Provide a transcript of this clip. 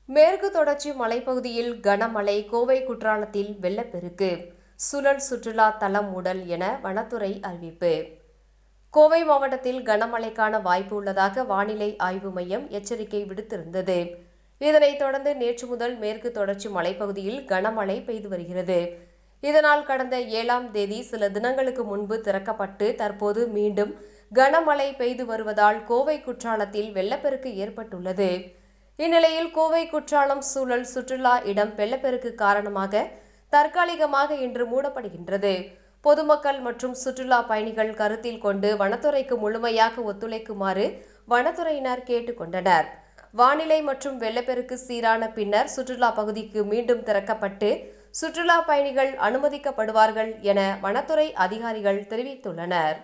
மேற்கு தொடர்ச்சி மலைப்பகுதியில் கனமழை, கோவை குற்றாலத்தில் வெள்ளப்பெருக்கு, சுழல் சுற்றுலா தலம் மூடல் என வனத்துறை அறிவிப்பு. கோவை மாவட்டத்தில் கனமழைக்கான வாய்ப்பு உள்ளதாக வானிலை ஆய்வு மையம் எச்சரிக்கை விடுத்திருந்தது. இதனைத் தொடர்ந்து நேற்று முதல் மேற்கு தொடர்ச்சி மலைப்பகுதியில் கனமழை பெய்து வருகிறது. இதனால் கடந்த 7ஆம் தேதி சில தினங்களுக்கு முன்பு திறக்கப்பட்டு தற்போது மீண்டும் கனமழை பெய்து வருவதால் கோவை குற்றாலத்தில் வெள்ளப்பெருக்கு ஏற்பட்டுள்ளது. இந்நிலையில் கோவை குற்றாலம் சூழல் சுற்றுலா இடம் வெள்ளப்பெருக்கு காரணமாக தற்காலிகமாக இன்று மூடப்படுகின்றது. பொதுமக்கள் மற்றும் சுற்றுலா பயணிகள் கருத்தில் கொண்டு வனத்துறைக்கு முழுமையாக ஒத்துழைக்குமாறு வனத்துறையினர் கேட்டுக் கொண்டனர். வானிலை மற்றும் வெள்ளப்பெருக்கு சீரான பின்னர் சுற்றுலா பகுதிக்கு மீண்டும் திறக்கப்பட்டு சுற்றுலா பயணிகள் அனுமதிக்கப்படுவார்கள் என வனத்துறை அதிகாரிகள் தெரிவித்துள்ளனர்.